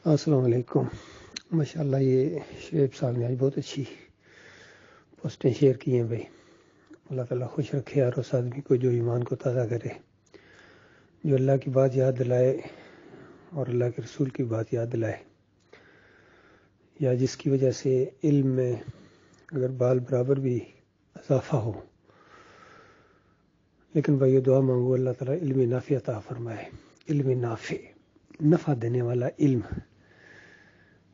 السلام علیکم۔ ماشاءاللہ یہ شعیب صاحب نے آج بہت اچھی پوسٹیں شیئر کی ہیں بھائی۔ اللہ تعالیٰ خوش رکھے ہر اس آدمی کو جو ایمان کو تازہ کرے، جو اللہ کی بات یاد دلائے اور اللہ کے رسول کی بات یاد دلائے، یا جس کی وجہ سے علم میں اگر بال برابر بھی اضافہ ہو، لیکن بھائی یہ دعا مانگو اللہ تعالیٰ علم نافع عطا فرمائے، علم نافع، نفع دینے والا علم،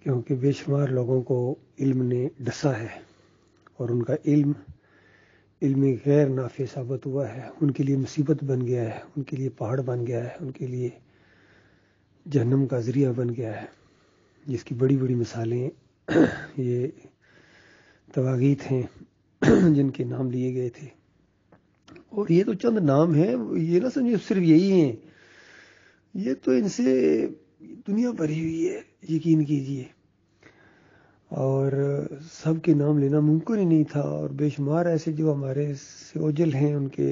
کیونکہ بے شمار لوگوں کو علم نے ڈسا ہے اور ان کا علم غیر نافع ثابت ہوا ہے، ان کے لیے مصیبت بن گیا ہے، ان کے لیے پہاڑ بن گیا ہے، ان کے لیے جہنم کا ذریعہ بن گیا ہے، جس کی بڑی بڑی مثالیں یہ تواغیت ہیں جن کے نام لیے گئے تھے۔ اور یہ تو چند نام ہیں، یہ نہ سمجھے صرف یہی ہیں، یہ تو ان سے دنیا بھری ہوئی ہے، یقین کیجئے، اور سب کے نام لینا ممکن ہی نہیں تھا، اور بے شمار ایسے جو ہمارے سے اوجل ہیں ان کے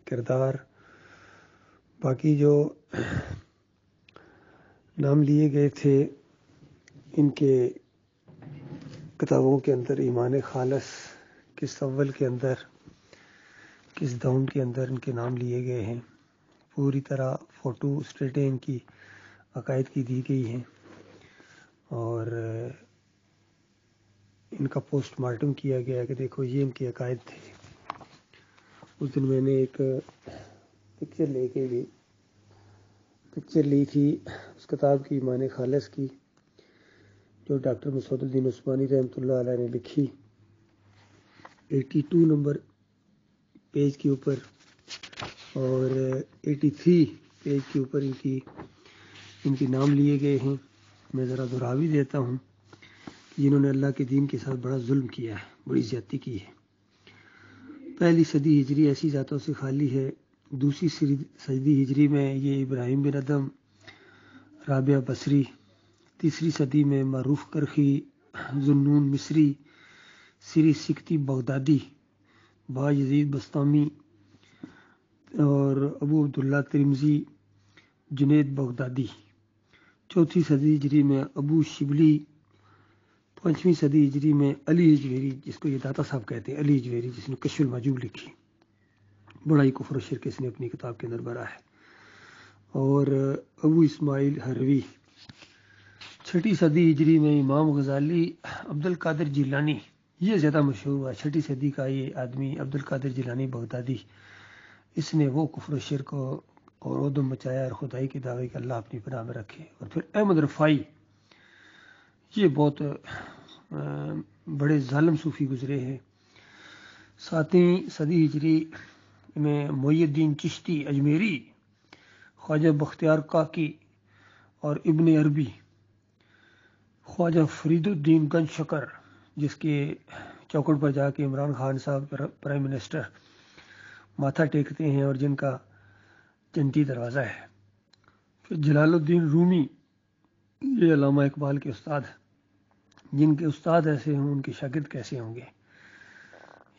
کردار، باقی جو نام لیے گئے تھے ان کے کتابوں کے اندر، ایمان خالص کس اول کے اندر، کس داؤن کے اندر ان کے نام لیے گئے ہیں، پوری طرح فوٹو اسٹیٹیں ان کی عقائد کی دی گئی ہیں، اور ان کا پوسٹ مارٹم کیا گیا کہ دیکھو یہ ان کے عقائد تھے۔ اس دن میں نے ایک پکچر لی تھی اس کتاب کی، ایمان خالص کی، جو ڈاکٹر مسعود الدین عثمانی رحمۃ اللہ علیہ نے لکھی، 82 نمبر پیج کے اوپر اور 83 پیج کے اوپر ان کی نام لیے گئے ہیں۔ میں ذرا دہرا بھی دیتا ہوں کہ جنہوں نے اللہ کے دین کے ساتھ بڑا ظلم کیا ہے، بڑی زیادتی کی ہے۔ پہلی صدی ہجری ایسی ذاتوں سے خالی ہے، دوسری صدی ہجری میں یہ ابراہیم بن ادم، رابعہ بصری، تیسری صدی میں معروف کرخی، ذوالنون مصری، سری سکتی بغدادی، با یزید بسطامی اور ابو عبداللہ ترمذی، جنید بغدادی۔ چوتھی صدی ہجری میں ابو شبلی، پانچویں صدی ہجری میں علی اجویری، جس کو یہ داتا صاحب کہتے ہیں، علی اجویری، جس نے کشف المحجوب لکھی، بڑا ہی کفر و شرک اس نے اپنی کتاب کے اندر بھرا ہے، اور ابو اسماعیل حروی۔ چھٹی صدی ہجری میں امام غزالی، عبد القادر جیلانی، یہ زیادہ مشہور ہوا، چھٹی صدی کا یہ آدمی عبد القادر جیلانی بغدادی، اس نے وہ کفر و شرک اور ادم مچایا اور خدائی کے دعوے کہ اللہ اپنی پناہ میں رکھے۔ اور پھر احمد رفاعی، یہ بہت بڑے ظالم صوفی گزرے ہیں۔ 7ویں صدی ہجری میں محی الدین چشتی اجمیری، خواجہ بختیار کاکی اور ابن عربی، خواجہ فرید الدین گنج شکر، جس کے چوکٹ پر جا کے عمران خان صاحب پرائم منسٹر ماتھا ٹیکتے ہیں اور جن کا جنتی دروازہ ہے۔ پھر جلال الدین رومی، یہ علامہ اقبال کے استاد، جن کے استاد ایسے ہوں ان کے شاگرد کیسے ہوں گے،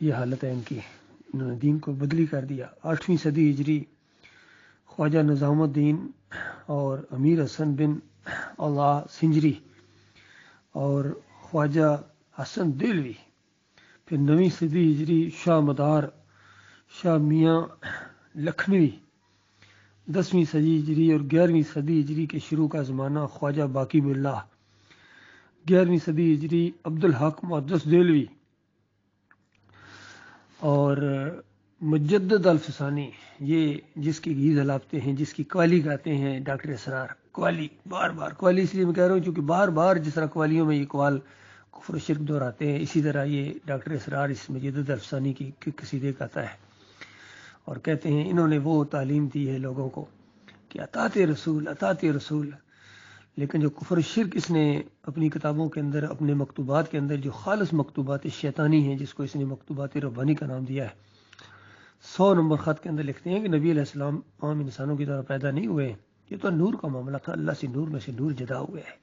یہ حالت ہے ان کی، انہوں نے دین کو بدلی کر دیا۔ 8ویں صدی ہجری خواجہ نظام الدین اور امیر حسن بن اللہ سنجری اور خواجہ حسن دہلوی۔ پھر 9ویں صدی ہجری شاہ مدار، شاہ میاں لکھنوی۔ 10ویں صدی ہجری اور 11ویں صدی ہجری کے شروع کا زمانہ خواجہ باقی باللہ۔ 11ویں صدی ہجری عبدالحق محدث دہلوی اور مجدد الفسانی، یہ جس کی گیت ہلاپتے ہیں، جس کی قوالی گاتے ہیں ڈاکٹر اسرار، قوالی بار بار، قوالی اس لیے میں کہہ رہا ہوں چونکہ بار بار جس طرح قوالیوں میں یہ قوال کفر و شرک دہراتے ہیں، اسی طرح یہ ڈاکٹر اسرار اس مجدد الفسانی کی قصیدے گاتا ہے اور کہتے ہیں انہوں نے وہ تعلیم دی ہے لوگوں کو کہ اطاعت رسول، اطاعت رسول، لیکن جو کفر و شرک اس نے اپنی کتابوں کے اندر، اپنے مکتوبات کے اندر، جو خالص مکتوبات شیطانی ہیں، جس کو اس نے مکتوبات ربانی کا نام دیا ہے، 100 نمبر خط کے اندر لکھتے ہیں کہ نبی علیہ السلام عام انسانوں کی طرح پیدا نہیں ہوئے، یہ تو نور کا معاملہ تھا، اللہ سے نور میں سے نور جدا ہوئے ہے۔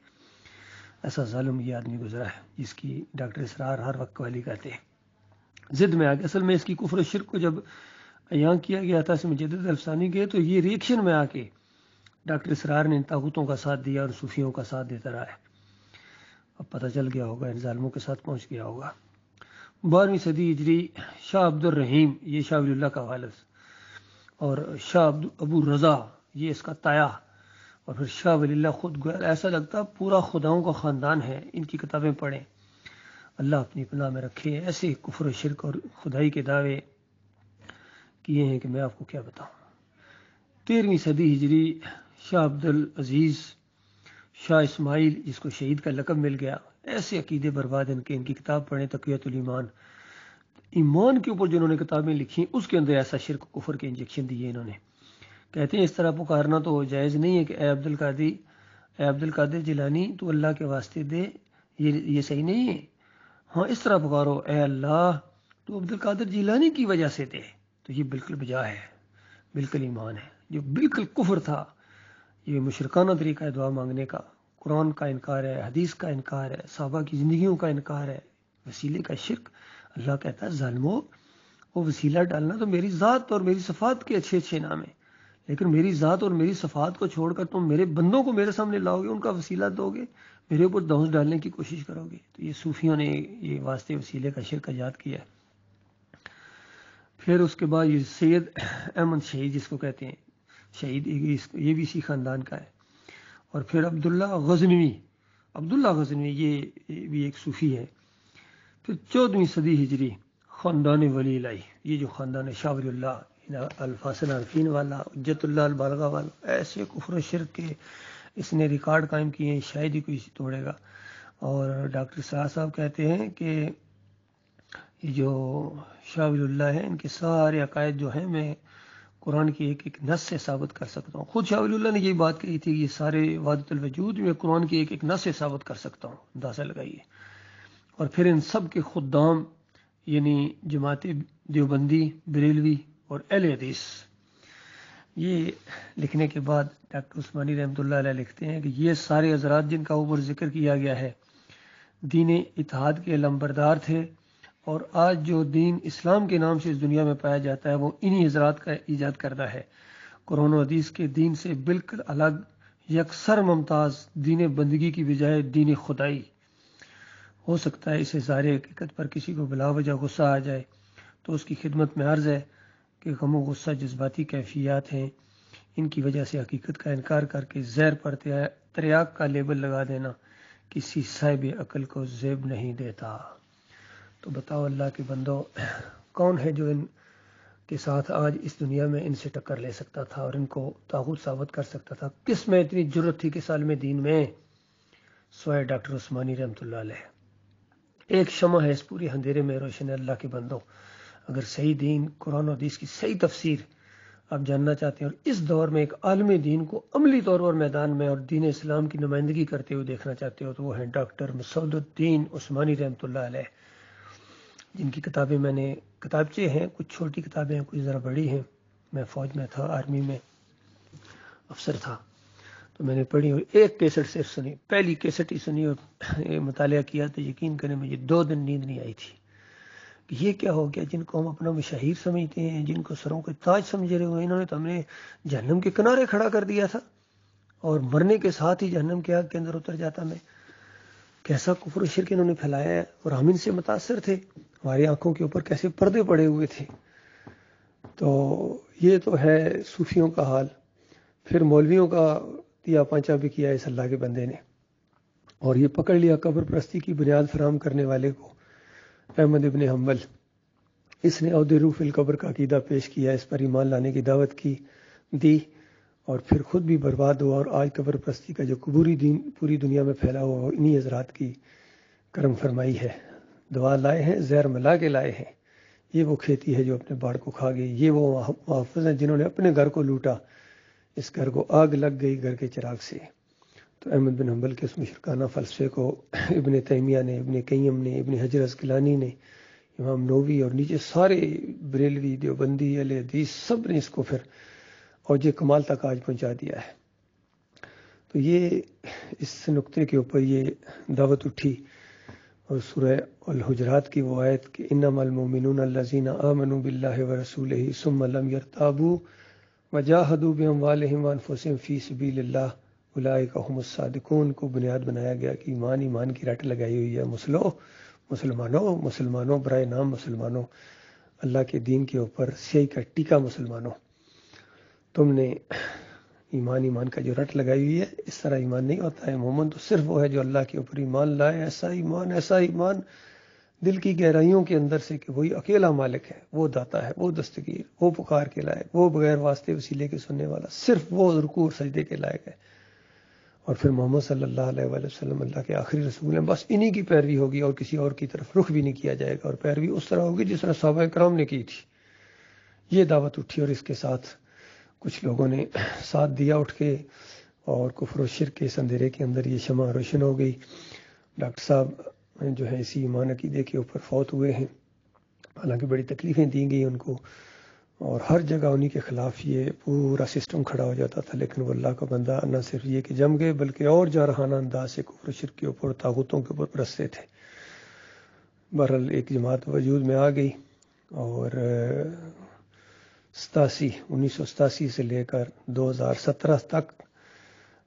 ایسا ظالم یہ آدمی گزرا ہے جس کی ڈاکٹر اسرار ہر وقت قوالی کہتے ہیں۔ ضد میں آگے، اصل میں اس کی کفر و شرک کو جب عیاں کیا گیا تھا اس مجدد الفسانی کے، تو یہ ریئیکشن میں آ کے ڈاکٹر اسرار نے ان طاغوتوں کا ساتھ دیا اور صوفیوں کا ساتھ دیتا رہا ہے. اب پتہ چل گیا ہوگا، ان ظالموں کے ساتھ پہنچ گیا ہوگا. 12ویں صدی ہجری شاہ عبد الرحیم، یہ شاہ ولی اللہ کا والد، اور شاہ ابو رضا یہ اس کا تایا، اور پھر شاہ ولی اللہ خود. ایسا لگتا پورا خداؤں کا خاندان ہے. ان کی کتابیں پڑھیں، اللہ اپنی پناہ میں رکھے. ایسے کفر و شرک اور خدائی کے دعوے کیے ہیں کہ میں آپ کو کیا بتاؤں. 13ویں صدی ہجری شاہ عبد العزیز شاہ اسماعیل، جس کو شہید کا لقب مل گیا. ایسے عقیدے برباد ان کے. ان کی کتاب پڑھیں تقویۃ الایمان. ایمان کے اوپر جنہوں نے کتابیں لکھی اس کے اندر ایسا شرک و کفر کے انجیکشن دیے انہوں نے. کہتے ہیں اس طرح پکارنا تو جائز نہیں ہے کہ اے عبد القادر جیلانی تو اللہ کے واسطے دے، یہ صحیح نہیں ہے. ہاں اس طرح پکارو اے اللہ تو عبد القادر جیلانی کی وجہ سے دے، تو یہ بالکل بجا ہے، بالکل ایمان ہے. جو بالکل کفر تھا، یہ مشرکانہ طریقہ ہے دعا مانگنے کا. قرآن کا انکار ہے، حدیث کا انکار ہے، صحابہ کی زندگیوں کا انکار ہے، وسیلے کا شرک. اللہ کہتا ہے ظالمو، وہ وسیلہ ڈالنا تو میری ذات اور میری صفات کے اچھے اچھے نام ہیں، لیکن میری ذات اور میری صفات کو چھوڑ کر تم میرے بندوں کو میرے سامنے لاؤ گے، ان کا وسیلہ دو گے، میرے اوپر دھونس ڈالنے کی کوشش کرو گے. تو یہ صوفیوں نے یہ واسطے وسیلے کا شرک ایجاد کیا ہے. پھر اس کے بعد یہ سید احمد شہید، جس کو کہتے ہیں شہید، یہ بھی اسی خاندان کا ہے. اور پھر عبداللہ غزنوی یہ بھی ایک صوفی ہے. پھر 14ویں صدی ہجری خاندان ولی اللہ، یہ جو خاندان شاہ ولی اللہ، الفاصل عارفین والا، حجت اللہ البالغہ والا، ایسے کفر و شرک کے اس نے ریکارڈ قائم کیے ہیں، شاید ہی کوئی توڑے گا. اور ڈاکٹر صاحب کہتے ہیں کہ یہ جو شاہ ولی اللہ ہیں، ان کے سارے عقائد جو ہیں میں قرآن کی ایک نص سے ثابت کر سکتا ہوں. خود شاہ ولی اللہ نے یہی بات کہی تھی کہ یہ سارے وحدت الوجود میں قرآن کی ایک نص سے ثابت کر سکتا ہوں، اندازہ لگائیے. اور پھر ان سب کے خدام یعنی جماعت دیوبندی، بریلوی اور اہل حدیث، یہ لکھنے کے بعد ڈاکٹر عثمانی رحمۃ اللہ علیہ لکھتے ہیں کہ یہ سارے حضرات جن کا اوپر ذکر کیا گیا ہے دین اتحاد کے علمبردار تھے، اور آج جو دین اسلام کے نام سے اس دنیا میں پایا جاتا ہے وہ انہی حضرات کا ایجاد کردہ ہے. قرآن و حدیث کے دین سے بالکل الگ، یکسر ممتاز دین بندگی کی بجائے دین خدائی. ہو سکتا ہے اس اظہار حقیقت پر کسی کو بلا وجہ غصہ آ جائے، تو اس کی خدمت میں عرض ہے کہ غم و غصہ جذباتی کیفیات ہیں. ان کی وجہ سے حقیقت کا انکار کر کے زہر پر تریاق کا لیبل لگا دینا کسی صاحب عقل کو زیب نہیں دیتا. تو بتاؤ اللہ کے بندو، کون ہے جو ان کے ساتھ آج اس دنیا میں ان سے ٹکر لے سکتا تھا اور ان کو طاغوت ثابت کر سکتا تھا؟ کس میں اتنی جرت تھی کہ عالم دین میں سوائے ڈاکٹر عثمانی رحمۃ اللہ علیہ. ایک شمع ہے اس پوری اندھیرے میں روشن. اللہ کے بندو، اگر صحیح دین قرآن و حدیث کی صحیح تفسیر آپ جاننا چاہتے ہیں اور اس دور میں ایک عالم دین کو عملی طور پر میدان میں اور دین اسلام کی نمائندگی کرتے ہوئے دیکھنا چاہتے ہو، تو وہ ہیں ڈاکٹر مسعود الدین عثمانی رحمۃ اللہ علیہ، جن کی کتابیں میں نے، کتابچے ہیں، کچھ چھوٹی کتابیں ہیں، کچھ ذرا بڑی ہیں. میں فوج میں تھا، آرمی میں افسر تھا، تو میں نے پڑھی اور ایک کیسٹ صرف سنی، پہلی کیسٹ ہی سنی اور مطالعہ کیا تو یقین کریں مجھے 2 دن نیند نہیں آئی تھی کہ یہ کیا ہو گیا. جن کو ہم اپنا مشاہیر سمجھتے ہیں، جن کو سروں کے تاج سمجھ رہے ہوئے، انہوں نے تو ہمیں جہنم کے کنارے کھڑا کر دیا تھا اور مرنے کے ساتھ ہی جہنم کی آگ کے اندر اتر جاتا میں. کیسا کفر و شرک انہوں نے پھیلایا ہے، اور ہم ان سے متاثر تھے. ہماری آنکھوں کے اوپر کیسے پردے پڑے ہوئے تھے. تو یہ تو ہے صوفیوں کا حال. پھر مولویوں کا دیا پانچا بھی کیا اس اللہ کے بندے نے، اور یہ پکڑ لیا قبر پرستی کی بنیاد فراہم کرنے والے کو، احمد ابن حنبل. اس نے عہد روح فی القبر کا عقیدہ پیش کیا، اس پر ایمان لانے کی دعوت دی، اور پھر خود بھی برباد ہوا. اور آج قبر پرستی کا جو قبوری دین پوری دنیا میں پھیلا ہوا وہ انہی حضرات کی کرم فرمائی ہے. دعا لائے ہیں، زہر ملا کے لائے ہیں. یہ وہ کھیتی ہے جو اپنے باڑ کو کھا گئی. یہ وہ محافظ ہیں جنہوں نے اپنے گھر کو لوٹا، اس گھر کو آگ لگ گئی گھر کے چراغ سے. تو احمد بن حنبل کے اس مشرکانہ فلسفے کو ابن تیمیہ نے، ابن قیم نے، ابن حجر اسقلانی نے، امام نووی اور نیچے سارے بریلوی، دیوبندی، اہل حدیث، سب نے اس کو پھر اوج کمال تک آج پہنچا دیا ہے. تو یہ اس نقطے کے اوپر یہ دعوت اٹھی، اور سورہ الحجرات کی وہ آیت کہ انما المؤمنون الذین آمنوا باللہ ورسولہ ثم لم یرتابوا وجاہدوا باموالہم وانفسہم فی سبیل اللہ اولئک هم الصادقون کو بنیاد بنایا گیا کہ ایمان کی رٹ لگائی ہوئی ہے۔ مسلمانوں برائے نام مسلمانوں، اللہ کے دین کے اوپر سیاہی کا ٹیکا مسلمانوں، تم نے ایمان کا جو رٹ لگائی ہوئی ہے، اس طرح ایمان نہیں ہوتا ہے۔ مومن تو صرف وہ ہے جو اللہ کے اوپر ایمان لائے، ایسا ایمان دل کی گہرائیوں کے اندر سے کہ وہی اکیلا مالک ہے، وہ داتا ہے، وہ دستگیر، وہ پکار کے لائق، وہ بغیر واسطے وسیلے کے سننے والا، صرف وہ رکوع اور سجدے کے لائق ہے۔ اور پھر محمد صلی اللہ علیہ وآلہ وسلم اللہ کے آخری رسول ہیں، بس انہی کی پیروی ہوگی اور کسی اور کی طرف رخ بھی نہیں کیا جائے گا، اور پیروی اس طرح ہوگی جس طرح صحابہ کرام نے کی تھی۔ یہ دعوت اٹھی اور اس کے ساتھ کچھ لوگوں نے ساتھ دیا اٹھ کے، اور کفر و شرک کے اس اندھیرے کے اندر یہ شمع روشن ہو گئی۔ ڈاکٹر صاحب جو ہے اسی ایمان عقیدے کے اوپر فوت ہوئے ہیں، حالانکہ بڑی تکلیفیں دی گئی ان کو، اور ہر جگہ انہی کے خلاف یہ پورا سسٹم کھڑا ہو جاتا تھا، لیکن وہ اللہ کا بندہ نہ صرف یہ کہ جم گئے بلکہ اور جارحانہ انداز سے کفر و شرک کے اوپر، طاغوتوں کے اوپر پرستے تھے۔ بہرحال ایک جماعت وجود میں آ گئی، اور 1987 سے لے کر 2017 تک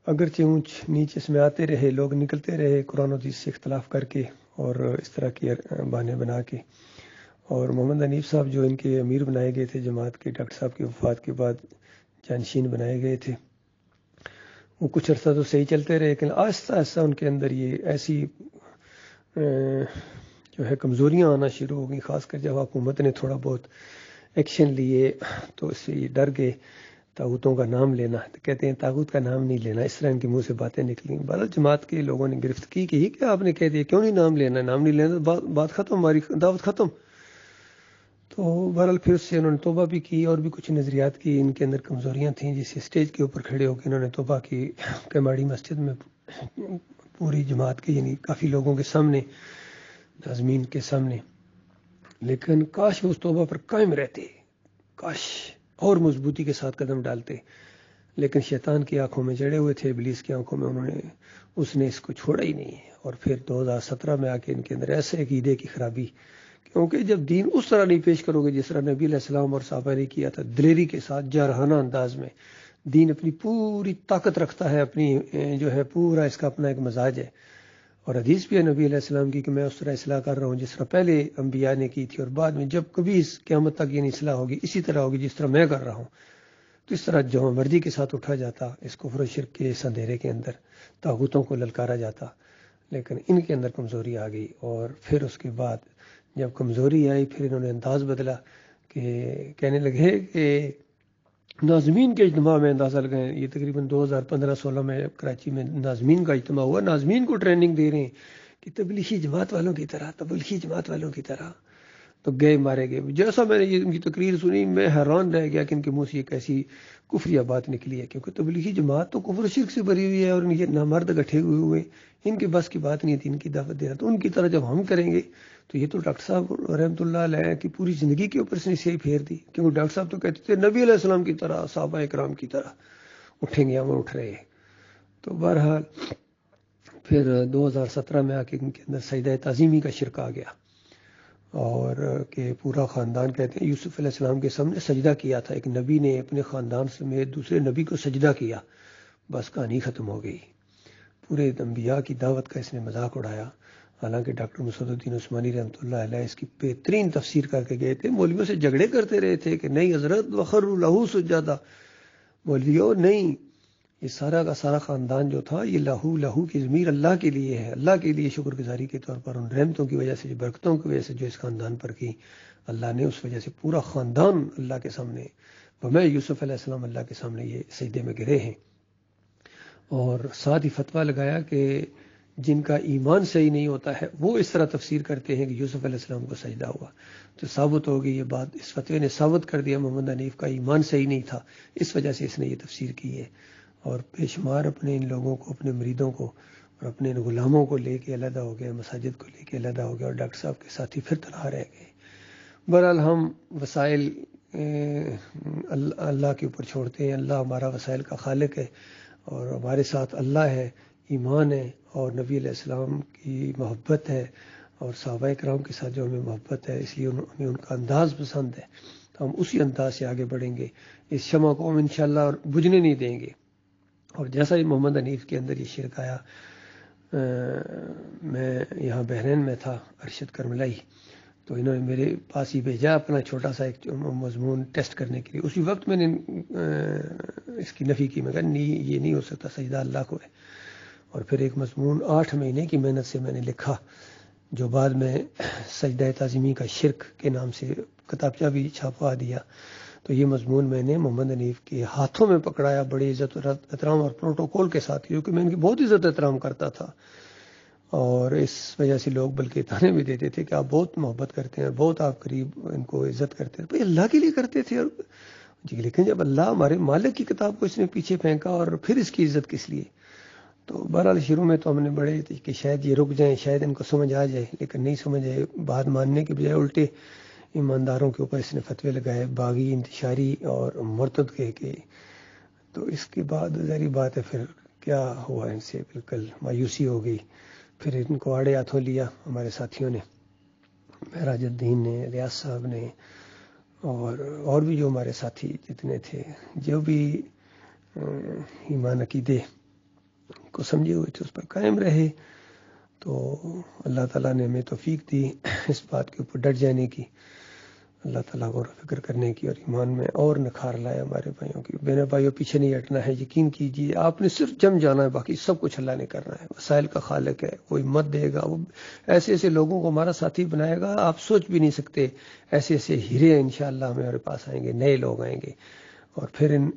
اگرچہ اونچ نیچ اس میں آتے رہے، لوگ نکلتے رہے قرآن و حدیث سے اختلاف کر کے اور اس طرح کے بہانے بنا کے، اور محمد حنیف صاحب جو ان کے امیر بنائے گئے تھے جماعت کے، ڈاکٹر صاحب کی وفات کے بعد جانشین بنائے گئے تھے، وہ کچھ عرصہ تو صحیح چلتے رہے، لیکن آہستہ آہستہ ان کے اندر یہ ایسی جو ہے کمزوریاں آنا شروع ہو گئی، خاص کر جب حکومت نے تھوڑا بہت ایکشن لیے تو اس سے یہ ڈر گئے طاغوتوں کا نام لینا، تو کہتے ہیں طاغوت کا نام نہیں لینا، اس طرح ان کے منہ سے باتیں نکلیں۔ بہرحال جماعت کے لوگوں نے گرفت کی کہ کیا آپ نے کہہ دیا، کیوں نہیں نام لینا، نام نہیں لینا تو بات ختم، ہماری دعوت ختم۔ تو بہرحال پھر اس سے انہوں نے توبہ بھی کی، اور بھی کچھ نظریات کی، ان کے اندر کمزوریاں تھیں، جسے اسٹیج کے اوپر کھڑے ہو کے انہوں نے توبہ کی کیماڑی مسجد میں پوری جماعت کے، یعنی کافی لوگوں کے سامنے، ناظمین کے سامنے۔ لیکن کاش وہ اس توبہ پر قائم رہتے، کاش اور مضبوطی کے ساتھ قدم ڈالتے، لیکن شیطان کی آنکھوں میں جڑے ہوئے تھے، ابلیس کی آنکھوں میں، اس نے اس کو چھوڑا ہی نہیں۔ اور پھر 2017 میں آ کے ان کے اندر ایسے عقیدے کی خرابی، کیونکہ جب دین اس طرح نہیں پیش کرو گے جس طرح نبی علیہ السلام اور صحابہ نے کیا تھا، دلیری کے ساتھ جارحانہ انداز میں، دین اپنی پوری طاقت رکھتا ہے، اپنی جو ہے پورا اس کا اپنا ایک مزاج ہے، اور حدیث بھی ہے نبی علیہ السلام کی کہ میں اس طرح اصلاح کر رہا ہوں جس طرح پہلے انبیاء نے کی تھی، اور بعد میں جب کبھی اس قیامت تک یہ اصلاح ہوگی اسی طرح ہوگی جس طرح میں کر رہا ہوں۔ تو اس طرح جو مرضی کے ساتھ اٹھا جاتا اس کفر و شرک کے اس اندھیرے کے اندر، طاغوتوں کو للکارا جاتا، لیکن ان کے اندر کمزوری آ گئی، اور پھر اس کے بعد جب کمزوری آئی پھر انہوں نے انداز بدلا، کہ کہنے لگے کہ ناظمین کے اجتماع میں اندازہ لگائیں، یہ تقریباً 2015-16 میں کراچی میں ناظمین کا اجتماع ہوا، ناظمین کو ٹریننگ دے رہے ہیں کہ تبلیغی جماعت والوں کی طرح، تو گئے مارے گئے۔ جیسا میں نے یہ ان کی تقریر سنی، میں حیران رہ گیا کہ ان کے منہ سے ایک ایسی کفریہ بات نکلی ہے، کیونکہ تبلیغی جماعت تو کفر و شرک سے بھری ہوئی ہے، اور یہ نامرد گٹھے ہوئے ان کے بس کی بات نہیں تھی ان کی دعوت دینا، تو ان کی طرح جب ہم کریں گے تو یہ تو ڈاکٹر صاحب رحمۃ اللہ علیہ کی پوری زندگی کے اوپر سے سیاہی پھیر دی، کیونکہ ڈاکٹر صاحب تو کہتے تھے نبی علیہ السلام کی طرح، صحابہ کرام کی طرح اٹھیں گے، ہم اٹھ رہے ہیں۔ تو بہرحال پھر 2017 میں آ کے ان کے اندر سجدہ تعظیمی کا شرک آ گیا، اور کہ پورا خاندان کہتے ہیں یوسف علیہ السلام کے سامنے سجدہ کیا تھا، ایک نبی نے اپنے خاندان سمیت دوسرے نبی کو سجدہ کیا، بس کہانی ختم ہو گئی۔ پورے انبیاء کی دعوت کا اس نے مذاق اڑایا، حالانکہ ڈاکٹر مسعود الدین عثمانی رحمۃ اللہ علیہ اس کی بہترین تفسیر کر کے گئے تھے، مولویوں سے جھگڑے کرتے رہے تھے کہ نہیں حضرت وخروا لہ سجدا، مولویوں نہیں، یہ سارا کا سارا خاندان جو تھا یہ لہو کی ضمیر اللہ کے لیے ہے، اللہ کے لیے شکر گزاری کے طور پر ان رحمتوں کی وجہ سے، جو برکتوں کی وجہ سے جو اس خاندان پر کی، اللہ نے اس وجہ سے پورا خاندان اللہ کے سامنے، میں یوسف علیہ السلام اللہ کے سامنے یہ سجدے میں گرے ہیں۔ اور ساتھ ہی فتویٰ لگایا کہ جن کا ایمان صحیح نہیں ہوتا ہے وہ اس طرح تفسیر کرتے ہیں کہ یوسف علیہ السلام کو سجدہ ہوا، تو ثابت ہو گئی یہ بات، اس فتوے نے ثابت کر دیا محمد حنیف کا ایمان صحیح نہیں تھا، اس وجہ سے اس نے یہ تفسیر کی ہے۔ اور بے شمار اپنے ان لوگوں کو، اپنے مریدوں کو اور اپنے ان غلاموں کو لے کے علیحدہ ہو گئے، مساجد کو لے کے علیحدہ ہو گئے، اور ڈاکٹر صاحب کے ساتھی پھر تنہا رہ گئے۔ بہرحال ہم وسائل اللہ کے اوپر چھوڑتے ہیں، اللہ ہمارا وسائل کا خالق ہے، اور ہمارے ساتھ اللہ ہے، ایمان ہے، اور نبی علیہ السلام کی محبت ہے، اور صحابہ کرام کے ساتھ جو ہمیں محبت ہے، اس لیے ہمیں ان کا انداز پسند ہے، تو ہم اسی انداز سے آگے بڑھیں گے. اس شمع کو ہم انشاءاللہ اور بجھنے نہیں دیں گے. اور جیسا ہی محمد حنیف کے اندر یہ شرک آیا، میں یہاں بحرین میں تھا، ارشد کرملائی، تو انہوں نے میرے پاس ہی بھیجا اپنا چھوٹا سا ایک مضمون ٹیسٹ کرنے کے لیے. اسی وقت میں نے اس کی نفی کی، میں کہا نہیں یہ نہیں ہو سکتا، سجدہ اللہ کو ہے. اور پھر ایک مضمون 8 مہینے کی محنت سے میں نے لکھا، جو بعد میں سجدہ تعظیمی کا شرک کے نام سے کتابچہ بھی چھاپوا دیا. تو یہ مضمون میں نے محمد حنیف کے ہاتھوں میں پکڑایا بڑی عزت اور احترام اور پروٹوکول کے ساتھ، کیونکہ میں ان کی بہت عزت احترام کرتا تھا. اور اس وجہ سے لوگ بلکہ تانے بھی دیتے تھے کہ آپ بہت محبت کرتے ہیں، بہت آپ قریب ان کو عزت کرتے ہیں. بھائی اللہ کے لیے کرتے تھے. اور جی لیکن جب اللہ ہمارے مالک کی کتاب کو اس نے پیچھے پھینکا اور پھر اس کی عزت کس لیے؟ تو بہرحال شروع میں تو ہم نے بڑے کہ شاید یہ رک جائیں، شاید ان کو سمجھ آ جائے، لیکن نہیں سمجھ آئے. بات ماننے کے بجائے الٹے ایمانداروں کے اوپر اس نے فتوے لگائے، باغی، انتشاری اور مرتد کہہ کے. تو اس کے بعد ظاہری بات ہے پھر کیا ہوا، ان سے بالکل مایوسی ہو گئی. پھر ان کو آڑے ہاتھوں لیا ہمارے ساتھیوں نے، معراج الدین نے، ریاض صاحب نے، اور بھی جو ہمارے ساتھی جتنے تھے، جو بھی ایمان عقیدے کو سمجھے ہوئے تھے اس پر قائم رہے. تو اللہ تعالیٰ نے ہمیں توفیق دی اس بات کے اوپر ڈٹ جانے کی، اللہ تعالیٰ غور و فکر کرنے کی، اور ایمان میں اور نکھار لائے ہمارے بھائیوں کی. میرے بھائیوں پیچھے نہیں ہٹنا ہے، یقین کیجیے آپ نے صرف جم جانا ہے، باقی سب کچھ اللہ نے کرنا ہے. وسائل کا خالق ہے، وہ ہمت دے گا، وہ ایسے ایسے لوگوں کو ہمارا ساتھی بنائے گا آپ سوچ بھی نہیں سکتے. ایسے ایسے ہیرے انشاءاللہ ہمارے پاس آئیں گے، نئے لوگ آئیں گے. اور پھر ان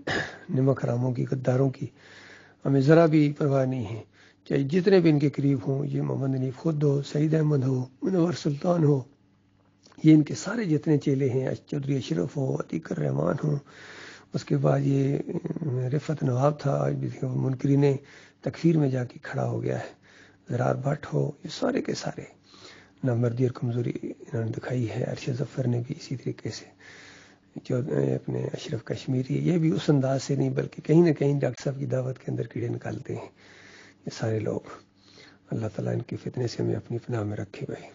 نمک حراموں کی، غداروں کی ہمیں ذرا بھی پرواہ نہیں ہے، چاہے جتنے بھی ان کے قریب ہوں، یہ محمد حنیف خود ہو، سعید احمد ہو، منور سلطان ہو، یہ ان کے سارے جتنے چیلے ہیں، چودھری اشرف ہو، عتیق الرحمان ہو، اس کے بعد یہ رفعت نواب تھا، آج بھی منکرین تکفیر میں جا کے کھڑا ہو گیا ہے، زرار بھٹ ہو، یہ سارے کے سارے نامردی اور کمزوری انہوں نے دکھائی ہے. ارشد ظفر نے بھی اسی طریقے سے، جو اپنے اشرف کشمیری، یہ بھی اس انداز سے نہیں بلکہ کہیں نہ کہیں ڈاکٹر صاحب کی دعوت کے اندر کیڑے نکالتے ہیں. یہ سارے لوگ، اللہ تعالیٰ ان کے فتنے سے ہمیں اپنی پناہ میں رکھے. بھائی